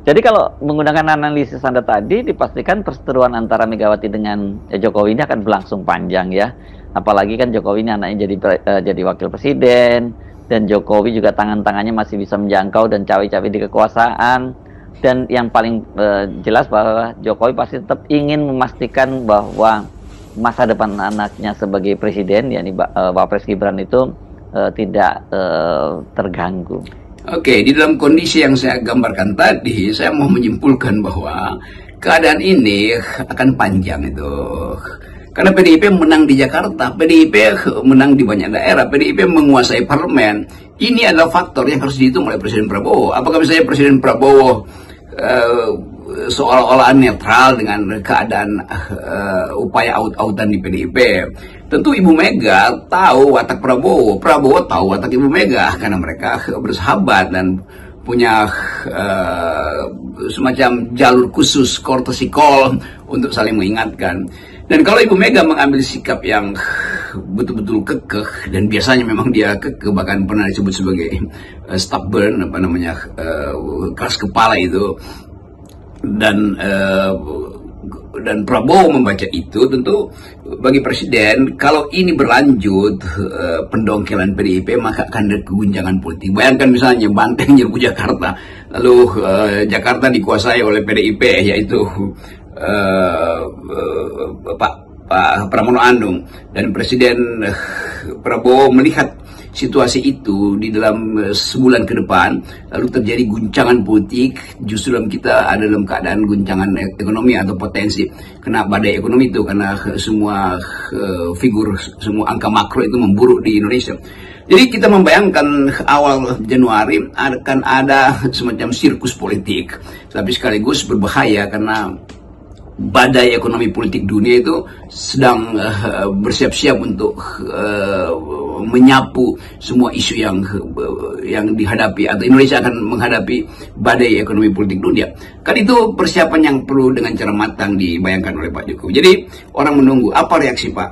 Jadi kalau menggunakan analisis Anda tadi, dipastikan perseteruan antara Megawati dengan Jokowi ini akan berlangsung panjang ya. Apalagi kan Jokowi ini anaknya jadi wakil presiden, dan Jokowi juga tangan-tangannya masih bisa menjangkau dan cawe-cawe di kekuasaan. Dan yang paling jelas bahwa Jokowi pasti tetap ingin memastikan bahwa masa depan anaknya sebagai presiden, yakni Wapres Gibran itu tidak terganggu. Oke, di dalam kondisi yang saya gambarkan tadi, saya mau menyimpulkan bahwa keadaan ini akan panjang itu. Karena PDIP menang di Jakarta, PDIP menang di banyak daerah, PDIP menguasai parlemen. Ini adalah faktor yang harus dihitung oleh Presiden Prabowo. Apakah misalnya Presiden Prabowo seolah-olah netral dengan keadaan upaya aut-autan di PDIP? Tentu Ibu Mega tahu watak Prabowo, Prabowo tahu watak Ibu Mega, karena mereka bersahabat dan punya semacam jalur khusus, courtesy call untuk saling mengingatkan. Dan kalau Ibu Mega mengambil sikap yang betul-betul kekeh, dan biasanya memang dia kekeh, bahkan pernah disebut sebagai stubborn, keras kepala itu, dan Prabowo membaca itu, tentu bagi presiden kalau ini berlanjut pendongkelan PDIP, maka akan ada keguncangan politik. Bayangkan misalnya Banteng nyerbu Jakarta, lalu Jakarta dikuasai oleh PDIP, yaitu Pak Pramono Anung, dan Presiden Prabowo melihat situasi itu di dalam sebulan ke depan, lalu terjadi guncangan politik, justru kita ada dalam keadaan guncangan ekonomi atau potensi kena badai ekonomi itu, karena semua semua angka makro itu memburuk di Indonesia. Jadi kita membayangkan awal Januari akan ada semacam sirkus politik, tapi sekaligus berbahaya karena badai ekonomi politik dunia itu sedang bersiap-siap untuk menyapu semua isu yang dihadapi, atau Indonesia akan menghadapi badai ekonomi politik dunia. Kan itu persiapan yang perlu dengan cara matang dibayangkan oleh Pak Jokowi. Jadi orang menunggu apa reaksi Pak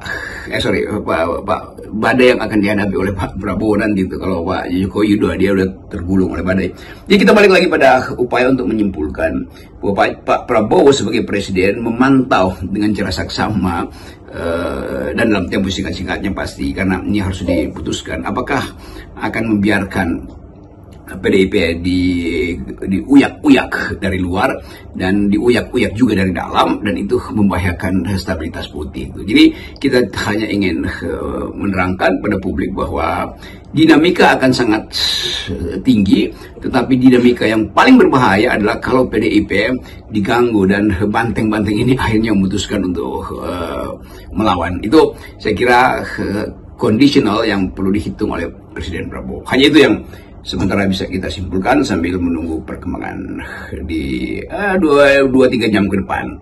badai yang akan dihadapi oleh Pak Prabowo nanti itu, kalau Pak Jokowi dia udah tergulung oleh badai. Jadi kita balik lagi pada upaya untuk menyimpulkan bahwa Pak Prabowo sebagai presiden memantau dengan cara saksama dan dalam tempo singkat-singkatnya pasti, karena ini harus diputuskan apakah akan membiarkan PDIP diuyak-uyak dari luar dan diuyak-uyak juga dari dalam, dan itu membahayakan stabilitas politik. Jadi kita hanya ingin menerangkan pada publik bahwa dinamika akan sangat tinggi, tetapi dinamika yang paling berbahaya adalah kalau PDIP diganggu dan banteng-banteng ini akhirnya memutuskan untuk melawan. Itu saya kira kondisional yang perlu dihitung oleh Presiden Prabowo. Hanya itu yang sementara bisa kita simpulkan sambil menunggu perkembangan di 2-3 jam ke depan.